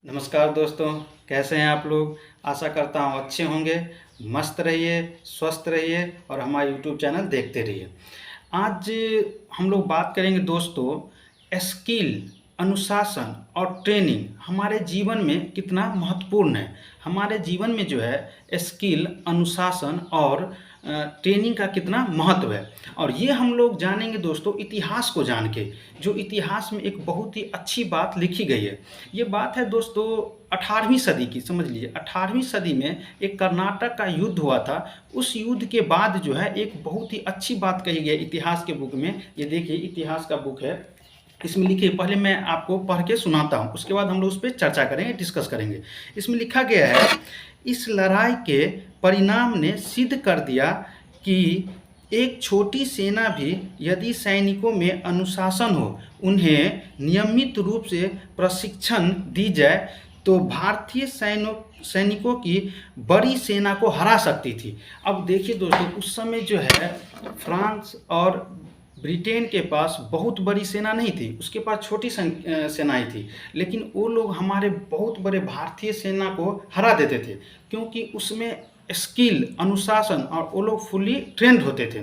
नमस्कार दोस्तों, कैसे हैं आप लोग। आशा करता हूँ अच्छे होंगे। मस्त रहिए, स्वस्थ रहिए और हमारा यूट्यूब चैनल देखते रहिए। आज हम लोग बात करेंगे दोस्तों, स्किल, अनुशासन और ट्रेनिंग हमारे जीवन में कितना महत्वपूर्ण है। हमारे जीवन में जो है स्किल, अनुशासन और ट्रेनिंग का कितना महत्व है। और ये हम लोग जानेंगे दोस्तों इतिहास को जान के। जो इतिहास में एक बहुत ही अच्छी बात लिखी गई है। ये बात है दोस्तों 18वीं सदी की, समझ लीजिए 18वीं सदी में एक कर्नाटक का युद्ध हुआ था। उस युद्ध के बाद जो है एक बहुत ही अच्छी बात कही गई इतिहास के बुक में। ये देखिए इतिहास का बुक है, इसमें लिखिए। पहले मैं आपको पढ़ के सुनाता हूँ, उसके बाद हम लोग उस पर चर्चा करेंगे, डिस्कस करेंगे। इसमें लिखा गया है, इस लड़ाई के परिणाम ने सिद्ध कर दिया कि एक छोटी सेना भी यदि सैनिकों में अनुशासन हो, उन्हें नियमित रूप से प्रशिक्षण दी जाए तो भारतीय सैनिकों की बड़ी सेना को हरा सकती थी। अब देखिए दोस्तों, उस समय जो है फ्रांस और ब्रिटेन के पास बहुत बड़ी सेना नहीं थी, उसके पास छोटी सेनाएं थी, लेकिन वो लोग हमारे बहुत बड़े भारतीय सेना को हरा देते थे, क्योंकि उसमें स्किल, अनुशासन और वो लोग फुल्ली ट्रेंड होते थे।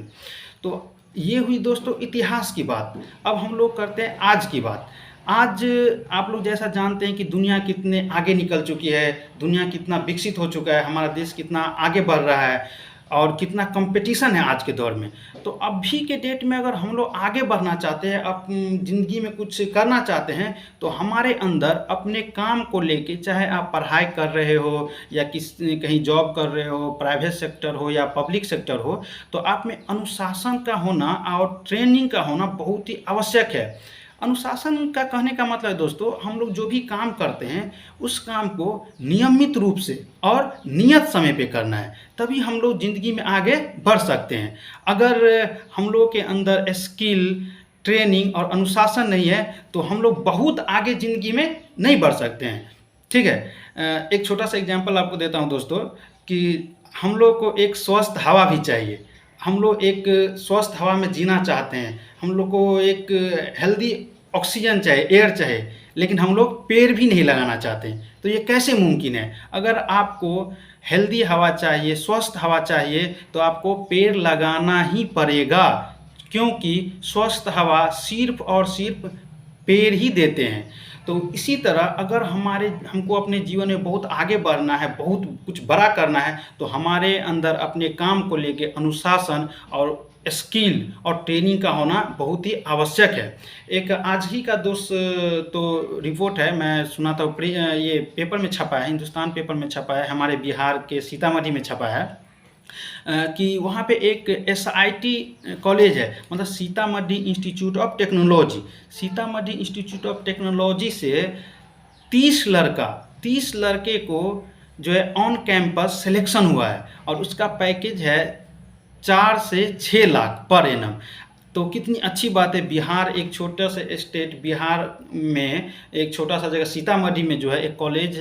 तो ये हुई दोस्तों इतिहास की बात। अब हम लोग करते हैं आज की बात। आज आप लोग जैसा जानते हैं कि दुनिया कितने आगे निकल चुकी है, दुनिया कितना विकसित हो चुका है, हमारा देश कितना आगे बढ़ रहा है और कितना कंपटीशन है आज के दौर में। तो अभी के डेट में अगर हम लोग आगे बढ़ना चाहते हैं, अपनी ज़िंदगी में कुछ करना चाहते हैं, तो हमारे अंदर अपने काम को लेके, चाहे आप पढ़ाई कर रहे हो या कहीं जॉब कर रहे हो, प्राइवेट सेक्टर हो या पब्लिक सेक्टर हो, तो आप में अनुशासन का होना और ट्रेनिंग का होना बहुत ही आवश्यक है। अनुशासन का कहने का मतलब है दोस्तों, हम लोग जो भी काम करते हैं उस काम को नियमित रूप से और नियत समय पे करना है, तभी हम लोग ज़िंदगी में आगे बढ़ सकते हैं। अगर हम लोग के अंदर स्किल, ट्रेनिंग और अनुशासन नहीं है तो हम लोग बहुत आगे ज़िंदगी में नहीं बढ़ सकते हैं। ठीक है, एक छोटा सा एग्जांपल आपको देता हूं दोस्तों कि हम लोग को एक स्वस्थ हवा भी चाहिए। हम लोग एक स्वस्थ हवा में जीना चाहते हैं, हम लोग को एक हेल्दी ऑक्सीजन चाहिए, एयर चाहिए, लेकिन हम लोग पेड़ भी नहीं लगाना चाहते। तो ये कैसे मुमकिन है? अगर आपको हेल्दी हवा चाहिए, स्वस्थ हवा चाहिए, तो आपको पेड़ लगाना ही पड़ेगा, क्योंकि स्वस्थ हवा सिर्फ और सिर्फ पेड़ ही देते हैं। तो इसी तरह अगर हमको अपने जीवन में बहुत आगे बढ़ना है, बहुत कुछ बड़ा करना है, तो हमारे अंदर अपने काम को लेके अनुशासन और स्किल और ट्रेनिंग का होना बहुत ही आवश्यक है। एक आज ही का दोस्त तो रिपोर्ट है, मैं सुनाता हूँ। ये पेपर में छपा है, हिंदुस्तान पेपर में छपा है, हमारे बिहार के सीतामढ़ी में छपा है कि वहाँ पे एक SIT कॉलेज है, मतलब Sitamarhi institute of technology. Sitamarhi institute of technology से 30 लड़के को जो है ऑन कैंपस सिलेक्शन हुआ है, और उसका पैकेज है 4 से 6 लाख पर एनम। तो कितनी अच्छी बात है। बिहार एक छोटा सा स्टेट, बिहार में एक छोटा सा जगह सीतामढ़ी में जो है एक कॉलेज